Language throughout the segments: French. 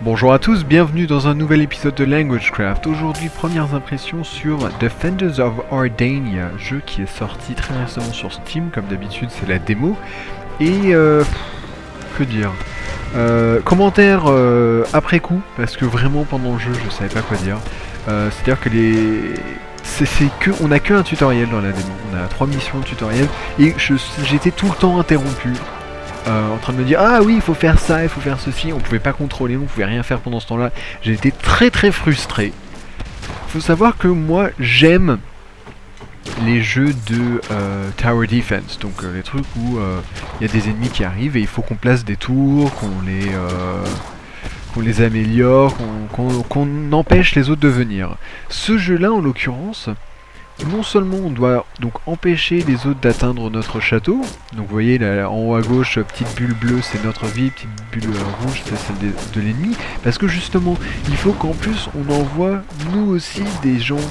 Bonjour à tous, bienvenue dans un nouvel épisode de LanguageCraft. Aujourd'hui, premières impressions sur Defenders of Ardania, jeu qui est sorti très récemment sur Steam, comme d'habitude c'est la démo. Et que dire commentaire après coup, parce que vraiment pendant le jeu je savais pas quoi dire. C'est-à-dire que on a qu'un tutoriel dans la démo, on a 3 missions de tutoriel, et j'étais tout le temps interrompu. En train de me dire ah oui il faut faire ça, il faut faire ceci, on pouvait pas contrôler, on pouvait rien faire pendant ce temps là, j'ai été très très frustré. Faut savoir que moi j'aime les jeux de Tower Defense, donc les trucs où il y a des ennemis qui arrivent et il faut qu'on place des tours, qu'on les améliore, qu'on empêche les autres de venir. Ce jeu là en l'occurrence, non seulement on doit donc empêcher les autres d'atteindre notre château, donc vous voyez là, en haut à gauche, petite bulle bleue c'est notre vie, petite bulle rouge c'est celle de l'ennemi, parce que justement il faut qu'en plus on envoie nous aussi des gens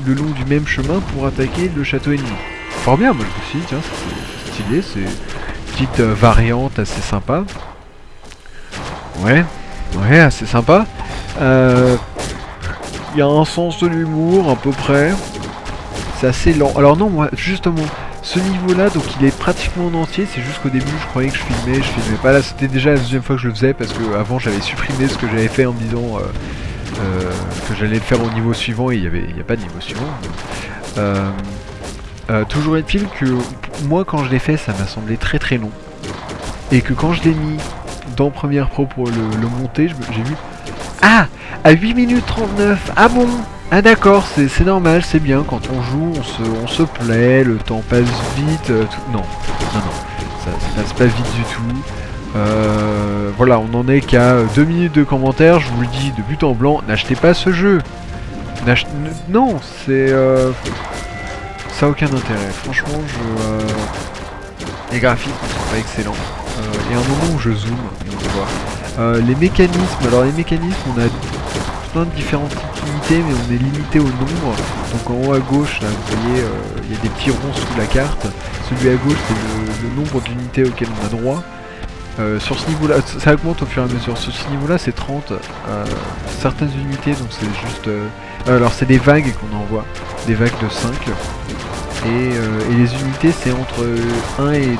le long du même chemin pour attaquer le château ennemi. Fort bien, moi je me suis dit tiens c'est stylé, c'est une petite variante assez sympa. Ouais, assez sympa. Il y a un sens de l'humour à peu près. C'est assez lent. Alors non, moi, justement, ce niveau-là, donc il est pratiquement en entier. C'est juste qu'au début, je croyais que je filmais pas. Là, c'était déjà la deuxième fois que je le faisais parce que avant, j'avais supprimé ce que j'avais fait en me disant que j'allais le faire au niveau suivant et il n'y a pas de niveau suivant. Toujours est-il que moi, quand je l'ai fait, ça m'a semblé très très long et que quand je l'ai mis dans Premiere Pro pour le monter, j'ai vu ah à 8 minutes 39. Ah bon. Ah d'accord, c'est normal, c'est bien, quand on joue, on se plaît, le temps passe vite, tout... Non, ça passe pas vite du tout. Voilà, on en est qu'à 2 minutes de commentaires, je vous le dis de but en blanc, n'achetez pas ce jeu. Non, c'est... ça a aucun intérêt, franchement, les graphismes sont pas excellents. Il y a un moment où je zoome, et on le voit. Les mécanismes, on a plein de différentes unités, mais on est limité au nombre. Donc en haut à gauche, là, vous voyez, il y a des petits ronds sous la carte. Celui à gauche, c'est le nombre d'unités auxquelles on a droit. Sur ce niveau-là, ça augmente au fur et à mesure. Sur ce niveau-là, c'est 30. Certaines unités, donc c'est juste... alors c'est des vagues qu'on envoie, des vagues de 5. Et les unités, c'est entre 1 et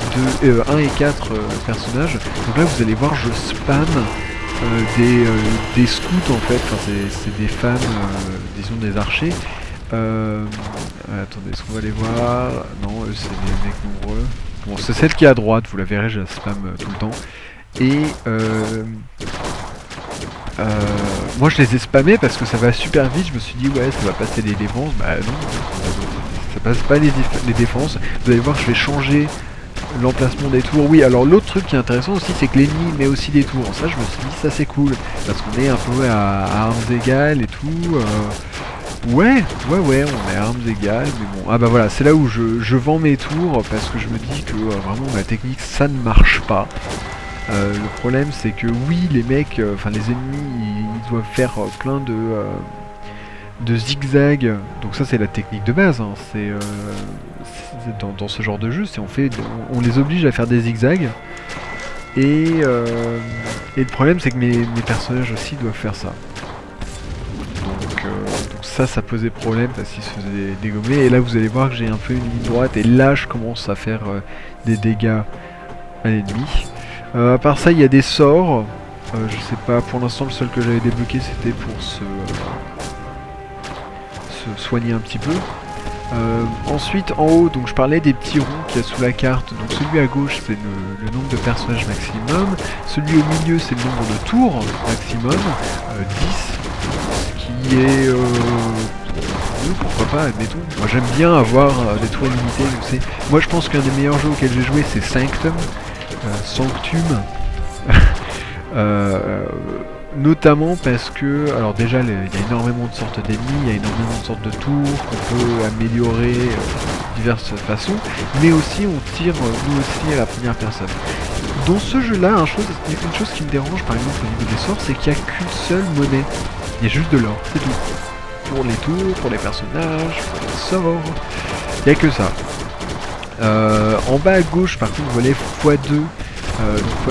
4 personnages. Donc là, vous allez voir, je spam des scouts en fait, enfin, c'est des femmes, disons des archers. Attendez, est-ce qu'on va les voir? Non, eux c'est des mecs nombreux. Bon, c'est celle qui est à droite, vous la verrez, je la spam tout le temps. Et moi je les ai spammés parce que ça va super vite, je me suis dit ouais ça va passer les défenses, bah non, ça passe pas les défenses. Vous allez voir, je vais changer l'emplacement des tours. Oui, alors l'autre truc qui est intéressant aussi, c'est que l'ennemi met aussi des tours. Ça, je me suis dit, ça c'est cool. Parce qu'on est un peu à armes égales et tout. Ouais, on est à armes égales. Mais bon, ah bah voilà, c'est là où je vends mes tours. Parce que je me dis que vraiment, ma technique, ça ne marche pas. Le problème, c'est que oui, les mecs, enfin les ennemis, ils doivent faire plein de zigzag, donc ça c'est la technique de base, hein. C'est dans ce genre de jeu, on les oblige à faire des zigzags, et le problème c'est que mes personnages aussi doivent faire ça. Donc ça posait problème parce qu'ils se faisaient dégommer, et là vous allez voir que j'ai un peu une ligne droite, et là je commence à faire des dégâts à l'ennemi. À part ça, il y a des sorts, je sais pas, pour l'instant le seul que j'avais débloqué c'était pour se soigner un petit peu. Ensuite en haut, donc je parlais des petits ronds qu'il y a sous la carte. Donc celui à gauche c'est le nombre de personnages maximum, celui au milieu c'est le nombre de tours maximum, 10, qui est pourquoi pas, admettons. Moi j'aime bien avoir des tours illimités. Moi je pense qu'un des meilleurs jeux auxquels j'ai joué c'est Sanctum. Notamment parce que, alors déjà il y a énormément de sortes d'ennemis, il y a énormément de sortes de tours qu'on peut améliorer de diverses façons, mais aussi on tire nous aussi à la première personne. Dans ce jeu là, une chose qui me dérange par exemple au niveau des sorts, c'est qu'il n'y a qu'une seule monnaie, il y a juste de l'or, c'est tout. Pour les tours, pour les personnages, pour les sorts, il n'y a que ça. En bas à gauche par contre vous voyez x2,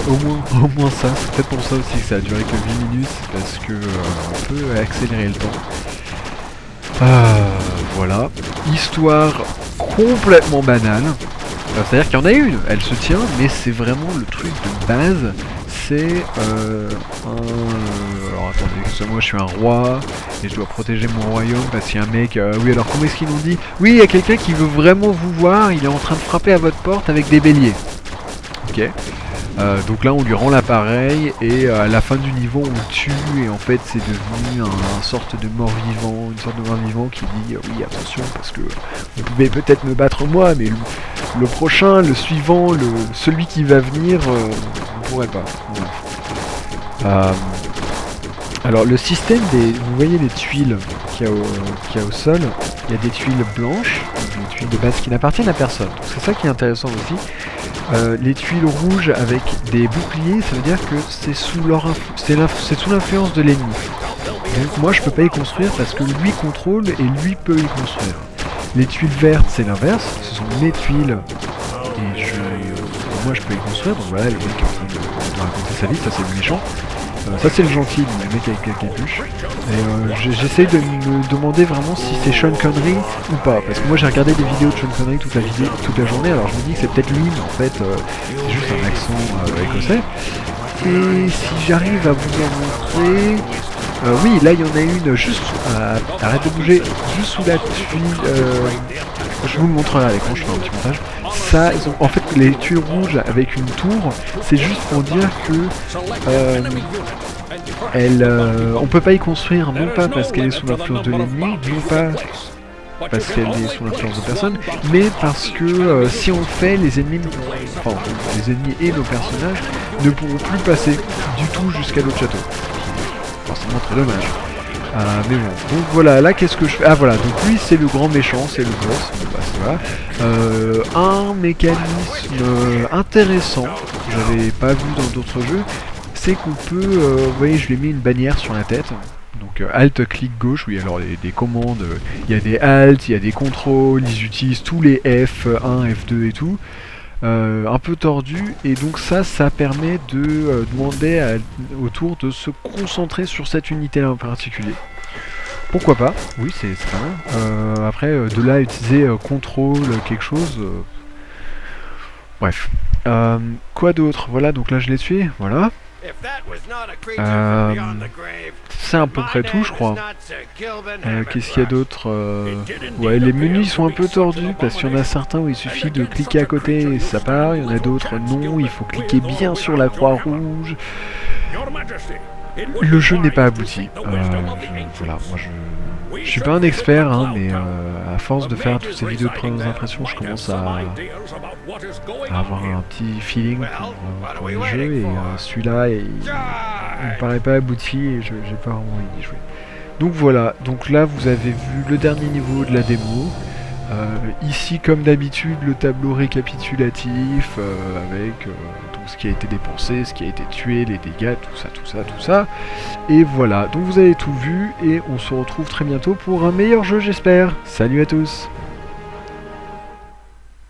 Donc au moins ça, c'est peut-être pour ça aussi que ça a duré que 8 minutes, parce que on peut accélérer le temps. Voilà, histoire complètement banale. C'est-à-dire qu'il y en a une, elle se tient, mais c'est vraiment le truc de base. C'est alors attendez, parce que moi je suis un roi et je dois protéger mon royaume parce qu'il y a un mec. Oui, alors comment est-ce qu'ils l'ont dit? Oui, il y a quelqu'un qui veut vraiment vous voir, il est en train de frapper à votre porte avec des béliers. Ok. Donc là on lui rend l'appareil et à la fin du niveau on le tue et en fait c'est devenu une sorte de mort-vivant, qui dit oui attention parce que vous pouvez peut-être me battre moi mais le prochain, le suivant, celui qui va venir, on pourrait pas. Alors le système vous voyez les tuiles qu'il y a au sol, il y a des tuiles blanches, des tuiles de base qui n'appartiennent à personne. Donc c'est ça qui est intéressant aussi. Les tuiles rouges avec des boucliers, ça veut dire que c'est sous l'influence de l'ennemi. Donc moi je peux pas y construire parce que lui contrôle et lui peut y construire. Les tuiles vertes c'est l'inverse, ce sont mes tuiles et moi je peux y construire. Donc voilà, le mec est en train de raconter sa vie, ça c'est le méchant. Ça c'est le gentil, le mec avec la capuche. Et j'essaye de me demander vraiment si c'est Sean Connery ou pas. Parce que moi j'ai regardé des vidéos de Sean Connery toute la journée, alors je me dis que c'est peut-être lui, mais en fait c'est juste un accent écossais. Et si j'arrive à vous en montrer... oui, là il y en a une juste... arrête de bouger, juste sous la tuile... je vous le montrerai à l'écran, je fais un petit montage. Ça, en fait, les tuiles rouges avec une tour, c'est juste pour dire que on peut pas y construire, non pas parce qu'elle est sous l'influence de l'ennemi, non pas parce qu'elle est sous l'influence de personne, mais parce que si on le fait, les ennemis et nos personnages ne pourront plus passer du tout jusqu'à l'autre château. Forcément très dommage. Mais bon, donc voilà, là qu'est-ce que je fais? Ah voilà, donc lui c'est le grand méchant, c'est le boss, voilà. Un mécanisme intéressant, que j'avais pas vu dans d'autres jeux, c'est qu'on peut, vous voyez je lui ai mis une bannière sur la tête, donc Alt, clic gauche, oui alors des commandes, il y a des Alt, il y a des contrôles, ils utilisent tous les F1, F2 et tout. Un peu tordu et donc ça permet de demander au tour de se concentrer sur cette unité là en particulier. Pourquoi pas? Oui c'est pas mal. Après de là utiliser contrôle quelque chose. Bref. Quoi d'autre? Voilà donc là je l'ai tué, voilà. C'est à peu près tout je crois. Qu'est-ce qu'il y a d'autre? Ouais, les menus sont un peu tordus parce qu'il y en a certains où il suffit de cliquer à côté et ça part, il y en a d'autres non, il faut cliquer bien sur la croix rouge. Le jeu n'est pas abouti. Voilà, moi je suis pas un expert, hein, mais à force de faire toutes ces vidéos de premières impressions, je commence à avoir un petit feeling pour les jeux et celui-là il me paraît pas abouti et j'ai pas vraiment envie d'y jouer. Donc voilà, donc là vous avez vu le dernier niveau de la démo. Ici comme d'habitude le tableau récapitulatif avec tout ce qui a été dépensé, ce qui a été tué, les dégâts, tout ça. Et voilà, donc vous avez tout vu et on se retrouve très bientôt pour un meilleur jeu j'espère. Salut à tous.